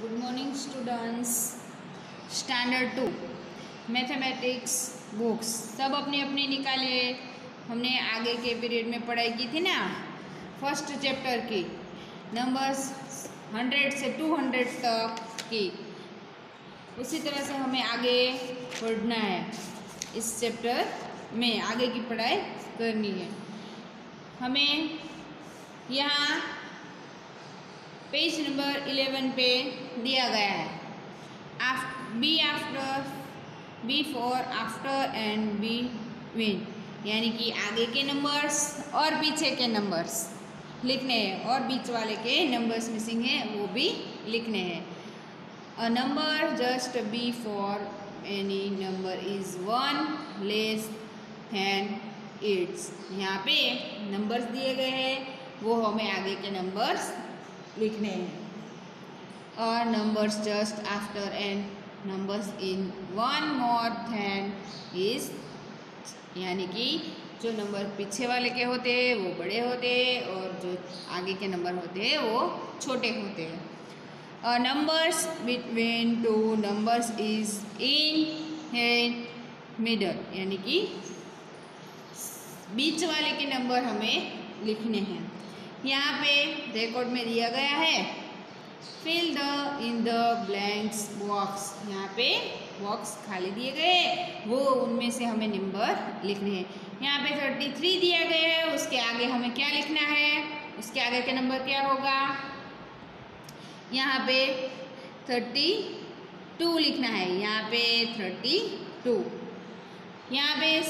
Good morning students. Standard 2 mathematics books सब अपनी अपनी निकालिए। हमने आगे के पीरियड में पढ़ाई की थी ना, फर्स्ट चैप्टर की नंबर्स 100 से 200 तक की। उसी तरह से हमें आगे पढ़ना है। इस चैप्टर में आगे की पढ़ाई करनी है। हमें यहाँ पेज नंबर 11 पे दिया गया है B after, before after and between, यानी कि आगे के नंबर्स और पीछे के नंबर्स लिखने हैं और बीच वाले के नंबर्स मिसिंग है वो भी लिखने हैं। A number just be for any number is 1 less than it's. यहाँ पे नंबर्स दिए गए हैं, वो हमें आगे के नंबर्स लिखने हैं। और numbers just after and numbers in 1 more than is, यानी कि जो नंबर पीछे वाले के होते हैं वो बड़े होते हैं और जो आगे के नंबर होते हैं वो छोटे होते हैं। Numbers between two numbers is in middle, यानी कि बीच वाले के नंबर हमें लिखने हैं। यहाँ पे रिकॉर्ड में दिया गया है fill the in the blanks box. यहाँ पे बॉक्स खाली दिए गए, वो उनमें से हमें नंबर लिखने हैं। यहाँ पे 33 दिया गया है, उसके आगे हमें क्या लिखना है, उसके आगे का नंबर क्या होगा। यहाँ पे 32 लिखना है, यहाँ पे 32। यहाँ पे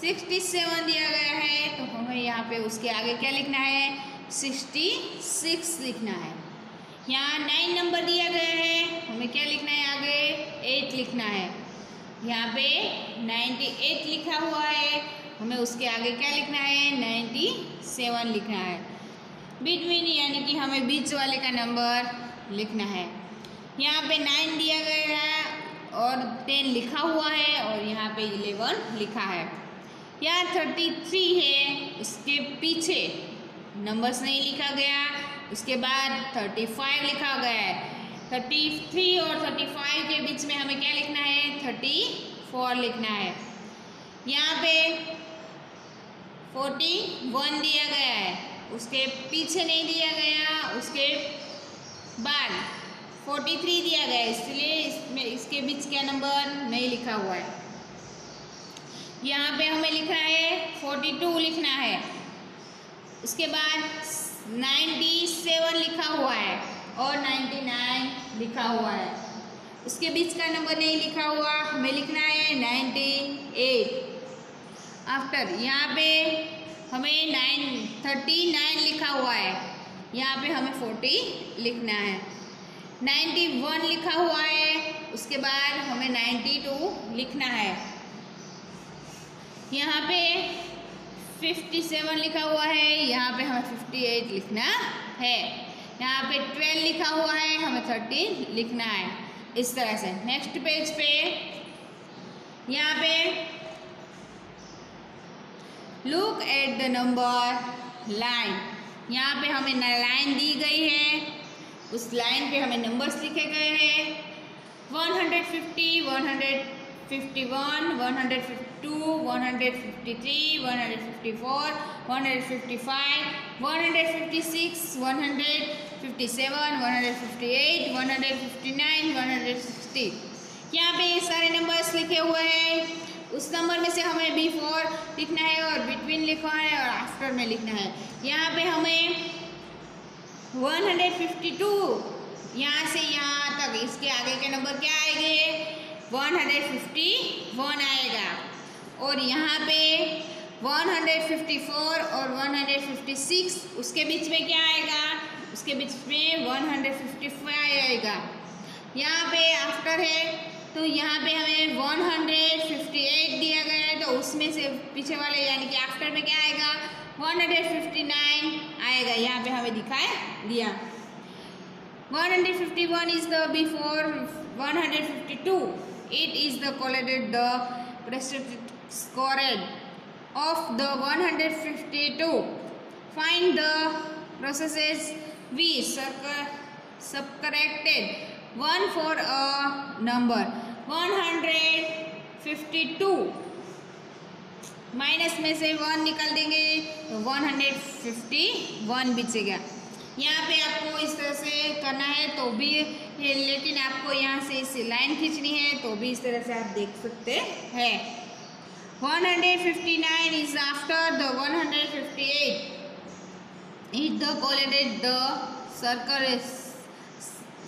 67 दिया गया है, तो हमें यहाँ पे उसके आगे क्या लिखना है, 66 लिखना है। यहाँ 9 नंबर दिया गया है, हमें क्या लिखना है, आगे 8 लिखना है। यहाँ पे 98 लिखा हुआ है, हमें उसके आगे क्या लिखना है, 97 लिखना है। बिटवीन, यानी कि हमें बीच वाले का नंबर लिखना है। यहाँ पे 9 दिया गया है और 10 लिखा हुआ है और यहाँ पे 11 लिखा है। यहाँ 33 है, उसके पीछे नंबर्स नहीं लिखा गया, उसके बाद 35 लिखा गया है। 33 और 35 के बीच में हमें क्या लिखना है, 34 लिखना है। यहाँ पे 41 दिया गया है, उसके पीछे नहीं दिया गया, उसके बाद 43 दिया गया है, इसलिए इसमें इसके बीच का नंबर नहीं लिखा हुआ है। यहाँ पे हमें लिखना है 42 लिखना है, उसके बाद 97 लिखा हुआ है और 99 लिखा हुआ है, उसके बीच का नंबर नहीं लिखा हुआ, हमें लिखना है 98। आफ्टर, यहाँ पे हमें 39 लिखा हुआ है, यहाँ पे हमें 40 लिखना है। 91 लिखा हुआ है, उसके बाद हमें 92 लिखना है। यहाँ पे 57 लिखा हुआ है, यहाँ पे हमें 58 लिखना है। यहाँ पे 12 लिखा हुआ है, हमें 13 लिखना है। इस तरह से नेक्स्ट पेज पे यहाँ पे look at the number line, यहाँ पे हमें लाइन दी गई है, उस लाइन पे हमें नंबर्स लिखे गए हैं 150, 151, 152, 153, 154, 155, 156, 157, 158, 159, 160। यहाँ पे ये सारे नंबर्स लिखे हुए हैं। उस नंबर में से हमें बिफोर लिखना है और बिटवीन लिखना है और आफ्टर में लिखना है। यहाँ पे हमें 152 यहाँ से यहाँ तक, इसके आगे के नंबर क्या आएंगे, 151 आएगा। और यहाँ पे 154 और 156, उसके बीच में क्या आएगा, उसके बीच में 155 आएगा। यहाँ पे आफ्टर है, तो यहाँ पे हमें 158 दिया गया है, तो उसमें से पीछे वाले यानी कि आफ्टर में क्या आएगा, 159 आएगा। यहाँ पे हमें दिखाया दिया 151 is the before 152. It is the collated the precipitate squared of the 152. Find the processes V. Circle subtracted 1 for a number 152 minus में से 1 निकाल देंगे तो 151 बचेगा। यहाँ पे आपको इस तरह से करना है तो भी, लेकिन आपको यहाँ से इस लाइन खींचनी है तो भी इस तरह से आप देख सकते हैं। 159 is after the 158. If the collated the circle is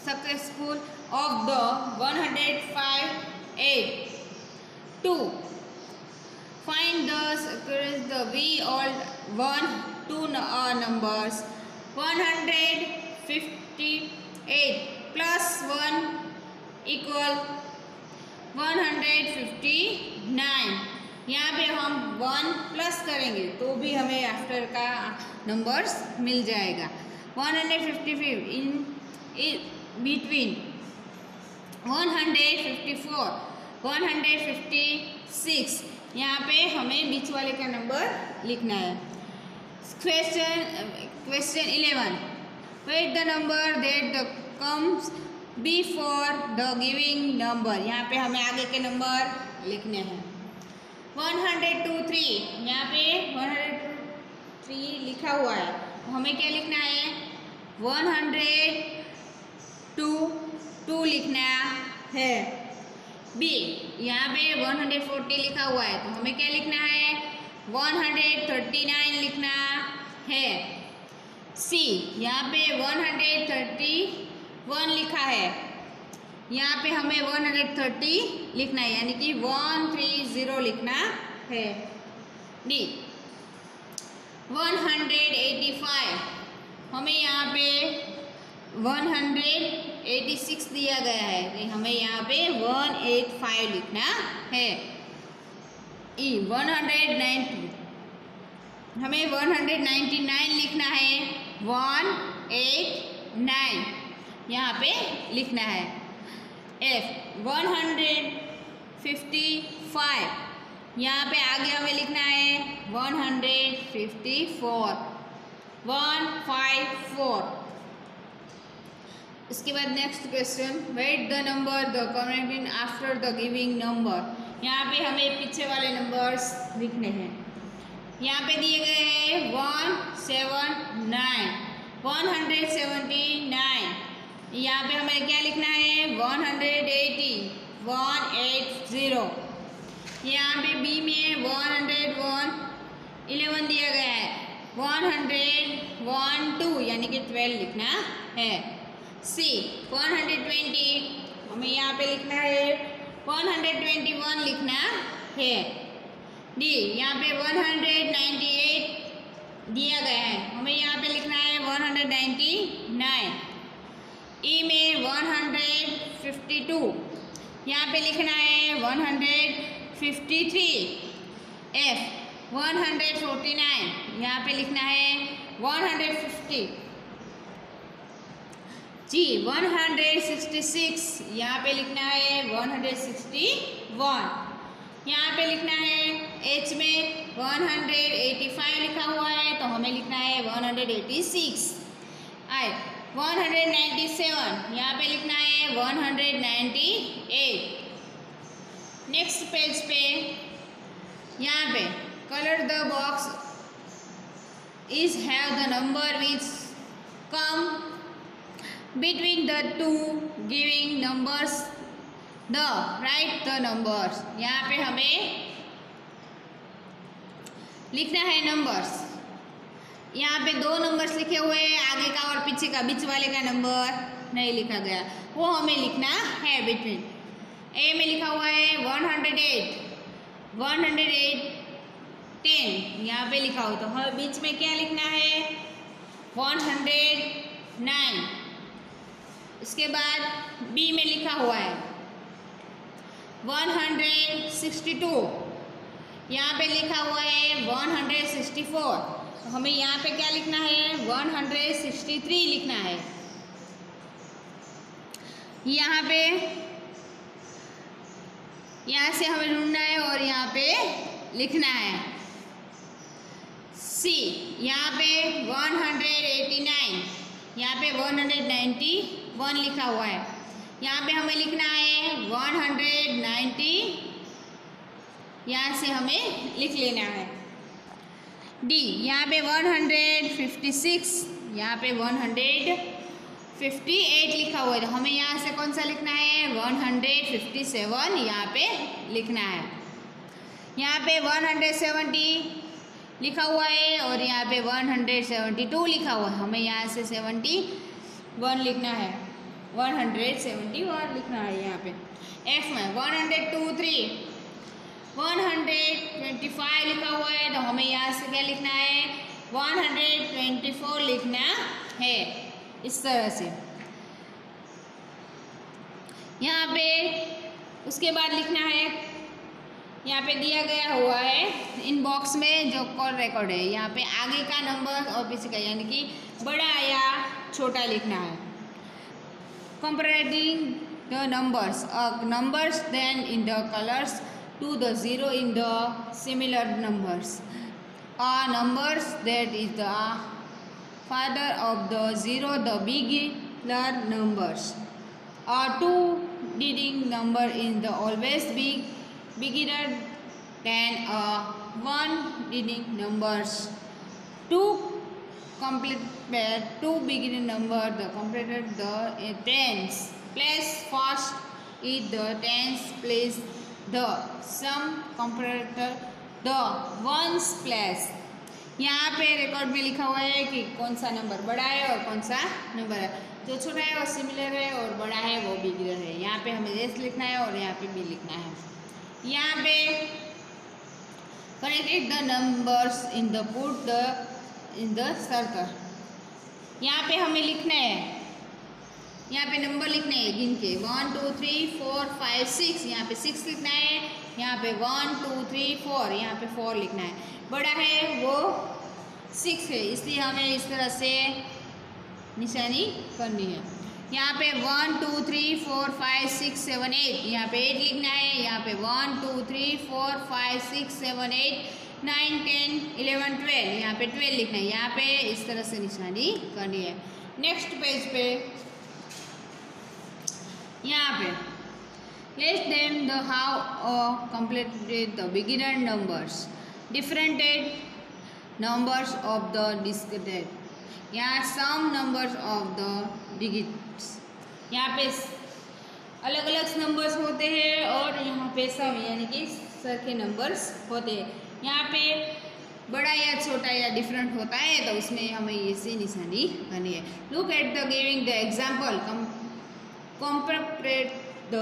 successful of the 105 8 2. Find the circles the we all 1 2 numbers 158 plus 1 equal 159। यहाँ पे हम 1 प्लस करेंगे तो भी हमें आफ्टर का नंबर्स मिल जाएगा। 155 इन बिटवीन 154 156, यहाँ पे हमें बीच वाले का नंबर लिखना है। Question 11 write the number that the comes before the giving number, यहाँ पे हमें आगे के नंबर लिखने हैं। 102 यहाँ पे 103 लिखा हुआ है तो हमें क्या लिखना है 102 लिखना है। बी यहाँ पे 140 लिखा हुआ है तो हमें क्या लिखना है 139 लिखना है। सी यहाँ पे 131 लिखा है, यहाँ पे हमें 130 लिखना है यानी कि 130 लिखना है। डी 185 हमें यहाँ पे 186 दिया गया है तो हमें यहाँ पे 185 लिखना है। ई 190 हमें 199 लिखना है 189 यहाँ पे लिखना है। F 155 यहाँ पे आगे हमें लिखना है 154 154। इसके बाद next question right the number the correct after the giving number, यहाँ पे हमें पीछे वाले नंबर्स लिखने हैं। यहाँ पे दिए गए हैं 179 179, यहाँ पे हमें क्या लिखना है 180 180। यहाँ पे बी में 101 11 दिया गया है 112 यानी कि 12 लिखना है। सी 120 हमें यहाँ पे लिखना है 121 लिखना है। डी यहाँ पे 198 दिया गया है हमें यहाँ पे लिखना है 199। ई में 152 यहाँ पे लिखना है 153। एफ 149 यहाँ पे लिखना है 150। जी 166 यहाँ पे लिखना है 161। यहाँ पे लिखना है एच में 185 लिखा हुआ है तो हमें लिखना है 186। आई 197 यहाँ पे लिखना है 198। नेक्स्ट पेज पे यहाँ पे colour the box is have the number which come between the two giving numbers the right the numbers, यहाँ पे हमें लिखना है नंबर्स। यहाँ पे 2 नंबर्स लिखे हुए हैं, आगे का और पीछे का बीच वाले का नंबर नहीं लिखा गया, वो हमें लिखना है बिटवीन। ए में लिखा हुआ है 108 10 यहाँ पे लिखा हो तो हमें बीच में क्या लिखना है 109। इसके बाद बी में लिखा हुआ है 162, यहाँ पे लिखा हुआ है 164 तो हमें यहाँ पे क्या लिखना है 163 लिखना है। यहाँ पे यहाँ से हमें ढूंढना है और यहाँ पे लिखना है। सी यहाँ पे 189 यहाँ पे 190 1 लिखा हुआ है। यहाँ पे हमें लिखना है 190, यहाँ से हमें लिख लेना है। डी, यहाँ पे 156, यहाँ पे 158 लिखा हुआ है, तो हमें यहाँ से कौन सा लिखना है? 157 यहाँ पे लिखना है। यहाँ पे 170 लिखा हुआ है और यहाँ पे 172 लिखा हुआ है, हमें यहाँ से 71 लिखना है, 171 लिखना है। यहाँ पे एफ में 123, 125 लिखा हुआ है, तो हमें यहाँ से क्या लिखना है? 124 लिखना है, इस तरह से। यहाँ पे उसके बाद लिखना है, यहाँ पे दिया गया हुआ है इन बॉक्स में जो कॉल रिकॉर्ड है, यहाँ पे आगे का नंबर और पीछे का, यानी कि बड़ा या छोटा लिखना है। Comparing the numbers then in the colors to the zero in the similar numbers are numbers that is the father of the zero, the bigger numbers are two leading number in the always bigger than one leading numbers. Two complete pair, two bigger number, the completed the tens. Place first is the tens, place the sum comparator the ones place. यहाँ पे record में लिखा हुआ है कि कौन सा number बड़ा है और कौन सा नंबर है, जो छोटा है वो सिमिलर है और बड़ा है वो बिगर है। यहाँ पे हमें एस लिखना है और यहाँ पे बी लिखना है। यहाँ पे connected the numbers in the put the in the circle, यहाँ पे हमें लिखना है, यहाँ पे नंबर लिखने हैं गिन के 1 2 3 4 5 6, यहाँ पे 6 लिखना है, यहाँ पे 1 2 3 4, यहाँ पे 4 लिखना है। बड़ा है वो 6 है, इसलिए हमें इस तरह से निशानी करनी है। यहाँ पे 1 2 3 4 5 6 7 8, यहाँ पे 8 लिखना है, यहाँ पे 1 2 3 4 5 6 7 8 9 10 11 12, यहाँ पे 12 लिखना है। यहाँ पे इस तरह से निशानी करनी है। नेक्स्ट पेज पे यहाँ पे let them the how completed the beginner numbers differentiated numbers of the discrete, यहाँ sum numbers of the digits, यहाँ पे अलग अलग नंबर्स होते हैं और यहाँ पे सम यानी कि सरखे नंबर्स होते हैं। यहाँ पे बड़ा या छोटा या डिफरेंट होता है तो उसमें हमें ऐसी निशानी करनी है। Look at the giving the example, compare the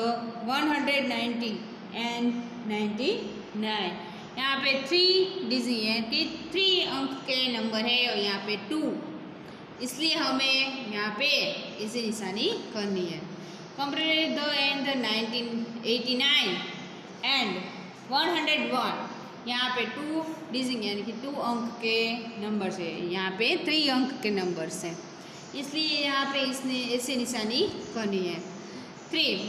190 and 99, यहाँ पे 3 डिजिट है कि 3 अंक के नंबर है और यहाँ पे 2, इसलिए हमें यहाँ पे इसी निशानी करनी है। कंपेयर द एंड 1989 एंड 101, यहाँ पे 2 डिजिट यानी कि 2 अंक के नंबर है, यहाँ पे 3 अंक के नंबर्स हैं, इसलिए यहाँ पे इसने ऐसे निशानी करनी है। 3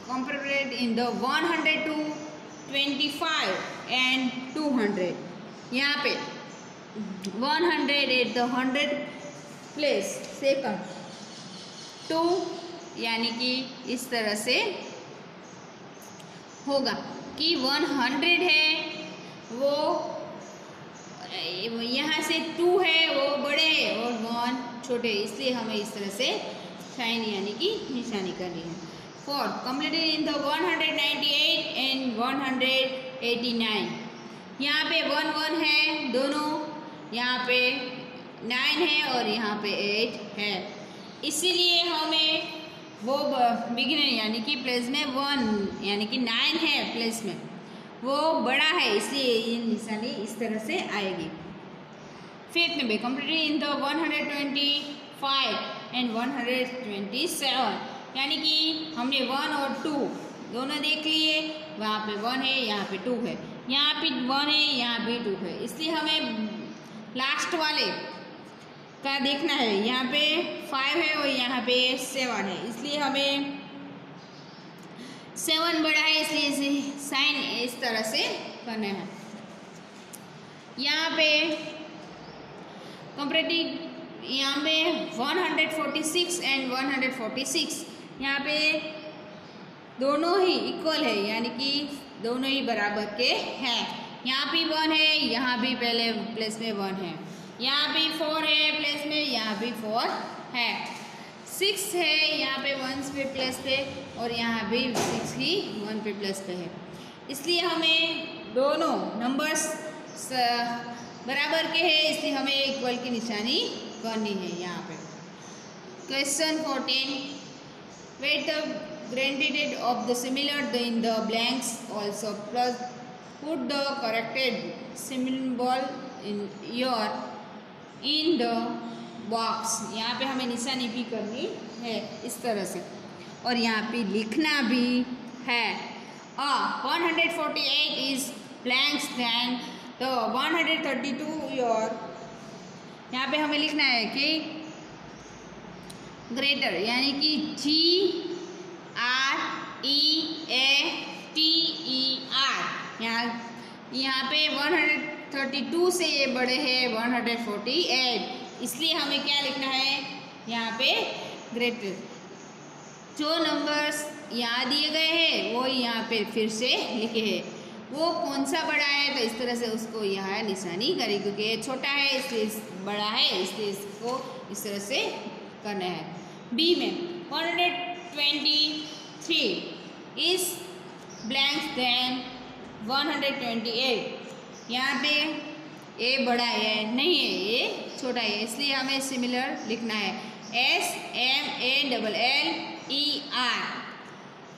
कंपेयर इन द 102 25 एंड 200, यहाँ पे 100 एट द 100 प्लेस सेकंड 2, यानी कि इस तरह से होगा कि 100 है वो यहाँ से 2 है वो बड़े है और 1 छोटे, इसलिए हमें इस तरह से साइन यानी कि निशानी करनी है। 4 completed in the 198 and 189, यहाँ पे 1 1 है दोनों, यहाँ पे 9 है और यहाँ पे 8 है, इसीलिए हमें वो बिगिनर यानी कि प्लेस में 1 यानी कि 9 है प्लेस में वो बड़ा है, इसलिए ये निशानी इस तरह से आएगी। 5th में भी कंप्लीटेड इन द 125 एंड 127, यानी कि हमने 1 और 2 दोनों देख लिए, वहाँ पे 1 है यहाँ पे 2 है, यहाँ पे 1 है यहाँ पे 2 है, इसलिए हमें लास्ट वाले का देखना है। यहाँ पे 5 है और यहाँ पे 7 है, इसलिए हमें 7 बड़ा है, इसलिए इसे साइन इस तरह से करना है। यहाँ पे कंपेरेटिव यहाँ पे 146 एंड 146 यहाँ पे दोनों ही इक्वल है, यानी कि दोनों ही बराबर के हैं। यहाँ भी 1 है, यहाँ भी पहले प्लेस में 1 है, यहाँ भी 4 है प्लेस में, यहाँ भी 4 है, 6 है यहाँ पे 1 पे प्लेस पे, और यहाँ भी 6 ही 1 पे प्लेस पे है। इसलिए हमें दोनों नंबर्स बराबर के हैं, इसलिए हमें इक्वल की निशानी करनी है यहाँ पे। Question 14, write the gradient of the similar in the blanks also, plus put the corrected symbol in the box। यहाँ पे हमें निशानी भी करनी है इस तरह से, और यहाँ पे लिखना भी है। 148 is blanks than the 132 your। यहाँ पे हमें लिखना है कि ग्रेटर, यानी कि GREATER, यहाँ पे 132 से ये बड़े हैं 148, इसलिए हमें क्या लिखना है यहाँ पे ग्रेटर। जो नंबर्स यहाँ दिए गए हैं वो यहाँ पे फिर से लिखे हैं, वो कौन सा बड़ा है तो इस तरह से उसको यहाँ निशानी करें, क्योंकि ये छोटा है इसलिए बड़ा है, इसलिए इसको इस तरह से करना है। बी में 123 is blanks than 128, यहाँ पे ए बड़ा है नहीं है, ये छोटा है, इसलिए हमें सिमिलर लिखना है SMALLER।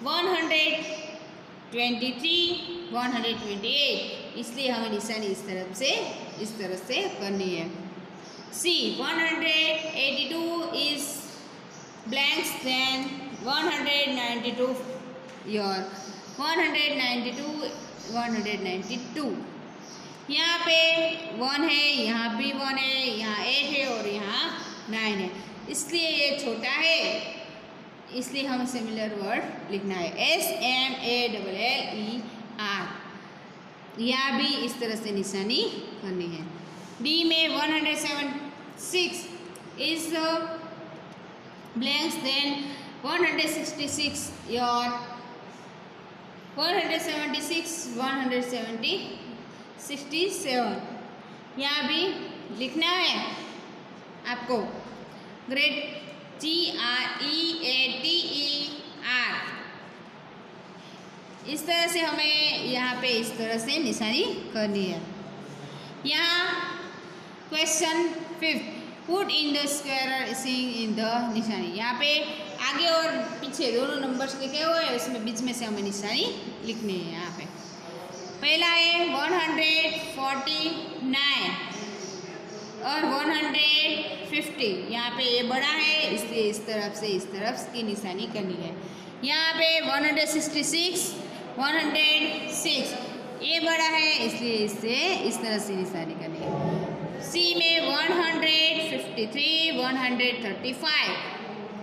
123 128, इसलिए हमें निशानी इस तरह से करनी है। C 182 is blanks than 192 your 192 यहाँ पे 1 है, यहाँ भी 1 है, यहाँ 8 है और यहाँ 9 है, इसलिए ये छोटा है, इसलिए हमें सिमिलर वर्ड लिखना है SMALLER। यहाँ भी इस तरह से निशानी करनी है। डी में 176 is blanks then 166 your 167 यहाँ भी लिखना है आपको ग्रेट GREATER। इस तरह से हमें यहाँ पे इस तरह से निशानी करनी है। यहाँ question 5, put in the square सिंग इन द निशानी, यहाँ पे आगे और पीछे दोनों नंबर्स लिखे हुए हैं, उसमें बीच में से हमें निशानी लिखनी है। यहाँ पे पहला है 149 और 150, यहाँ पे ये बड़ा है इसलिए इस तरफ की निशानी करनी है। यहाँ पे 166 106, ये बड़ा है इसलिए इस तरह से निशानी करनी है। सी में 153 135,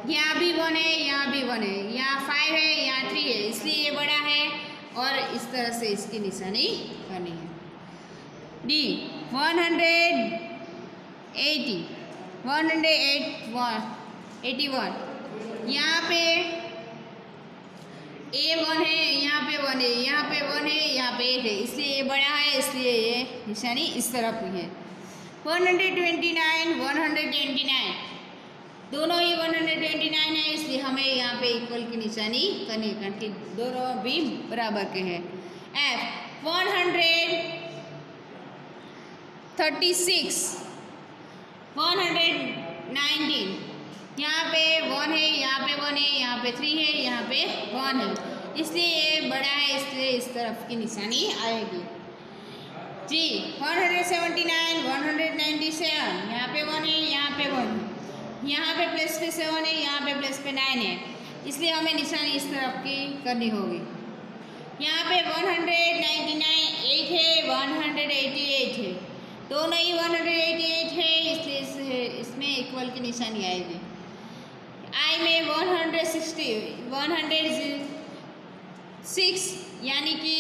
यहाँ भी 1 है, यहाँ भी 1 है, यहाँ 5 है, यहाँ 3 है, इसलिए ये बड़ा है और इस तरह से इसकी निशानी करनी है। डी 181 यहाँ पे A1 है, यहाँ पे 1 है, यहाँ पे 1 है, यहाँ पे 8 है, इसलिए ये बड़ा है, इसलिए ये निशानी इस तरफ की है। 129 129, दोनों ही 129 है, इसलिए हमें यहाँ पे इक्वल की निशानी करनी है, क्योंकि दोनों भी बराबर के हैं। F 136 119, यहाँ पे 1 है, यहाँ पे 1 है, यहाँ पे 3 है, यहाँ पे 1 है, इसलिए ये बड़ा है, इसलिए इस तरफ की निशानी आएगी। जी 179 197, यहाँ पे 1 है, यहाँ पे 1 है, यहाँ पे प्लस पे 7 है, यहाँ पे प्लस पे 9 है, इसलिए हमें निशानी इस तरफ की करनी होगी। यहाँ पे 199 8 है, 188 है, दोनों ही 188 है, इसलिए इसमें इक्वल की निशानी आएगी। आई में 106, यानी कि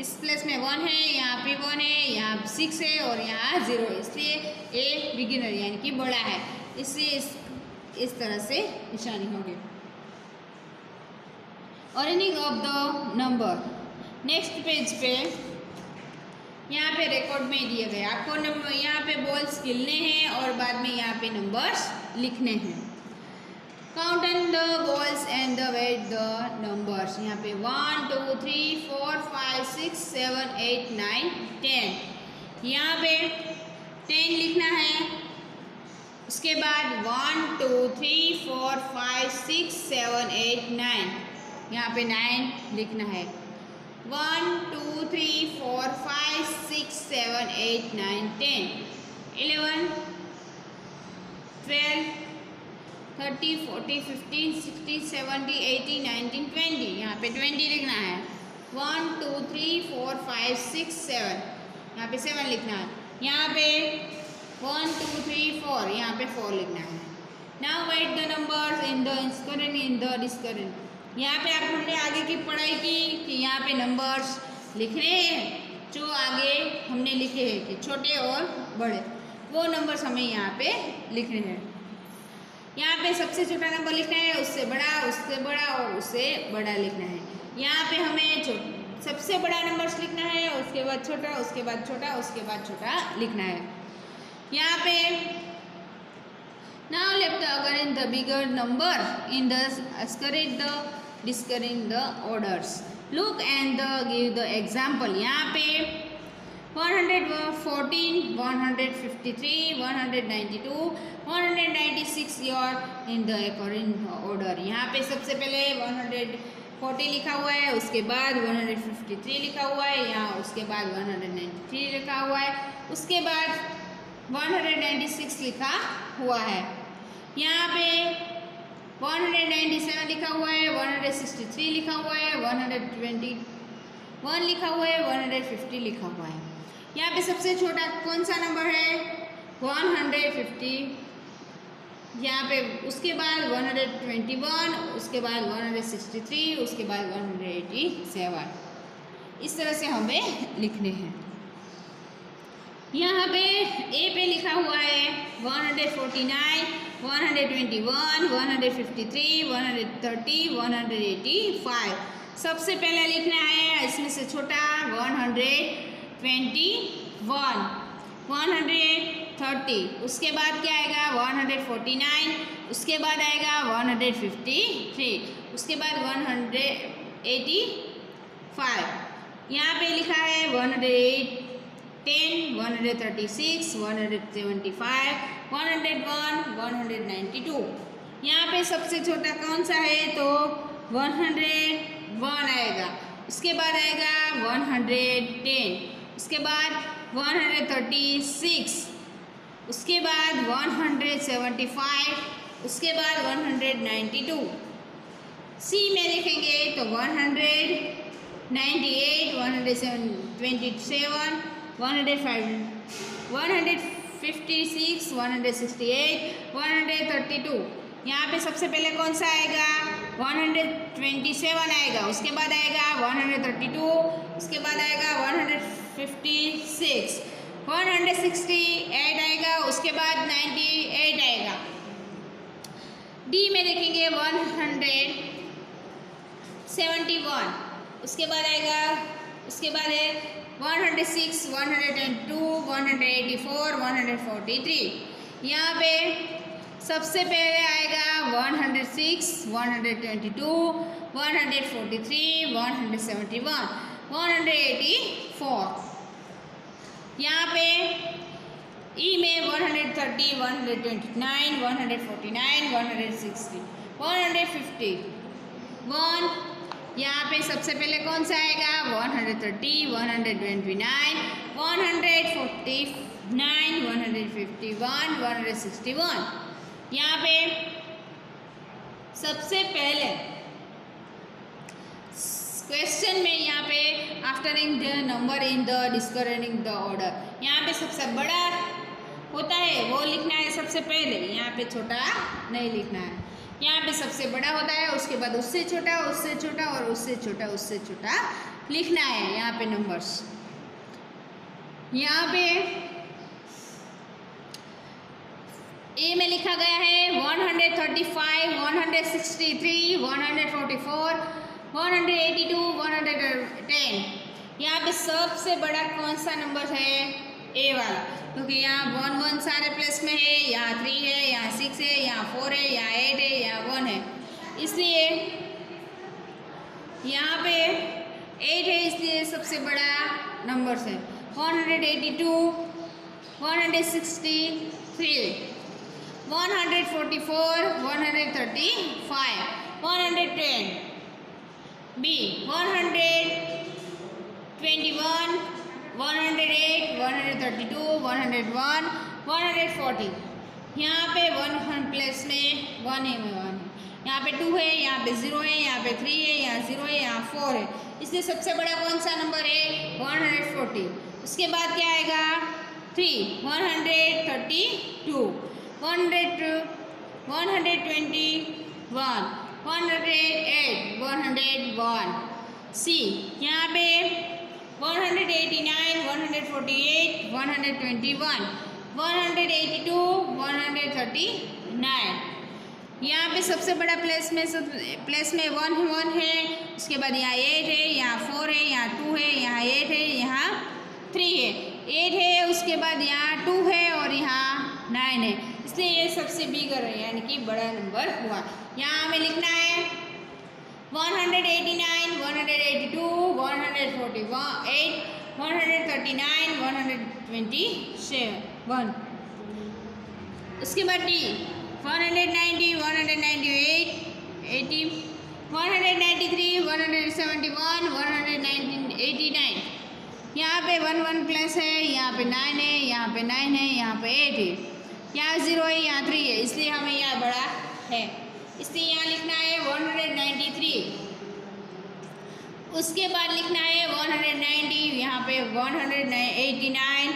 इस प्लेस में 1 है, यहाँ पे 1 है, यहाँ 6 है और यहाँ 0 है, इसलिए ए बिगिनर यानी कि बड़ा है, इससे इस तरह से निशानी होगी। Ordering of the number, next page पे यहाँ पे रिकॉर्ड में दिए गए आपको नंबर, यहाँ पे बॉल्स गिनने हैं और बाद में यहाँ पे नंबर्स लिखने हैं। Count and the balls and the write the numbers. यहाँ पे 1 2 3 4 5 6 7 8 9 10। यहाँ पे 10 लिखना है, उसके बाद 1 2 3 4 5 6 7 8 9, यहाँ पे 9 लिखना है। 1 2 3 4 5 6 7 8 9 10 11 12 30 40 50 60 70 80 19 20, यहाँ पे 20 लिखना है। 1 2 3 4 5 6 7, यहाँ पे 7 लिखना है। यहाँ पे 1 2 3 4, यहाँ पे 4 लिखना है। Now write the numbers in the इंस्करेंट इन द डिस्करेंट। यहाँ पे आप हमने आगे की पढ़ाई की कि यहाँ पे नंबर्स लिखने हैं जो आगे हमने लिखे हैं कि छोटे और बड़े, वो नंबर्स हमें यहाँ पे लिखने हैं। यहाँ पे सबसे छोटा नंबर लिखना है, उससे बड़ा और उससे बड़ा लिखना है। यहाँ पे हमें सबसे बड़ा नंबर्स लिखना है, उसके बाद छोटा, उसके बाद छोटा, उसके बाद छोटा लिखना है। यहाँ पे now left the occur in the bigger number in the discourage the orders. Look and give the example. यहाँ पे 114, 153, 192, 196 your in the occurring order. यहाँ पे सबसे पहले 140 लिखा हुआ है, उसके बाद 153 लिखा हुआ है, यहाँ उसके बाद 193 लिखा हुआ है, उसके बाद 196 लिखा हुआ है। यहाँ पे 197 लिखा हुआ है, 163 लिखा हुआ है, 121 लिखा हुआ है, 150 लिखा हुआ है। यहाँ पे सबसे छोटा कौन सा नंबर है? 150। यहाँ पे उसके बाद 121, उसके बाद 163, उसके बाद 187। इस तरह से हमें लिखने हैं। यहाँ पे ए पे लिखा हुआ है 149, 121, 153, 130, 185। सबसे पहले लिखना है इसमें से छोटा 121, 130, उसके बाद क्या आएगा 149, उसके बाद आएगा 153, उसके बाद 185। यहाँ पे लिखा है 110, 136, 175, 101, 192। यहाँ पे सबसे छोटा कौन सा है? तो 101 आएगा, उसके बाद आएगा 110, उसके बाद 136, उसके बाद 175, उसके बाद 192। सी में देखेंगे तो 198, 127, 156, 168, 132। यहाँ पे सबसे पहले कौन सा आएगा? 127 आएगा, उसके बाद आएगा 132, उसके बाद आएगा 156, 168 आएगा, उसके बाद 98 आएगा। डी में देखेंगे 171, उसके बाद आएगा, उसके बाद है 106, 102, 184, 143। यहाँ पे सबसे पहले आएगा 106, 122, 143, 171, 184। यहाँ पे ई में 130, 129, 149, 160, 150, 1। यहाँ पे सबसे पहले कौन सा आएगा? 130, 129, 149, 151, 161। यहाँ पे सबसे पहले क्वेश्चन में यहाँ पे आफ्टरिंग the number in the descending the order, यहाँ पे सबसे बड़ा होता है वो लिखना है सबसे पहले, यहाँ पे छोटा नहीं लिखना है। यहाँ पे सबसे बड़ा होता है, उसके बाद उससे छोटा, उससे छोटा और उससे छोटा, उससे छोटा लिखना है। यहाँ पे नंबर्स, यहाँ पे ए में लिखा गया है 135, 163, 144, 182, 110। यहाँ पे सबसे बड़ा कौन सा नंबर है? ए वाला, क्योंकि यहाँ 1 1 सारे प्लेस में है, यहाँ 3 है, यहाँ 6 है, यहाँ 4 है, यहाँ 8 है, यहाँ 1 है, इसलिए यहाँ पे 8 है, इसलिए सबसे बड़ा नंबर है। 182, 163, 144, 135, 110, B 121, 108, 132, 101, 140। यहाँ पे 1 प्लेस में 1 है, यहाँ पे 2 है, यहाँ पे 0 है, यहाँ पे 3 है, यहाँ 0 है, यहाँ 4 है, इसलिए सबसे बड़ा कौन सा नंबर है? 140। उसके बाद क्या आएगा? 3, 132, 121, 108, 101। सी यहाँ पे 189, 148, 121, 182, 139। यहाँ पे सबसे बड़ा प्लेस में 1 है, उसके बाद यहाँ 8 है, यहाँ 4 है, यहाँ 2 है, यहाँ 8 है, यहाँ 3 है, 8 है, उसके बाद यहाँ 2 है और यहाँ 9 है, इसलिए ये सबसे बिगर है, यानी कि बड़ा नंबर हुआ। यहाँ हमें लिखना है 189, 182, 148, 139, 127। उसके बाद डी 190, 198, 80, 193, 171, 189। यहाँ पे 1 1 प्लस है, यहाँ पे 9 है, यहाँ पे 9 है, यहाँ पे 8 है, यहाँ 0 है, यहाँ 3 है, इसलिए हमें यहाँ बड़ा है, इसलिए यहाँ लिखना है 193। उसके बाद लिखना है 190, यहाँ पे 189।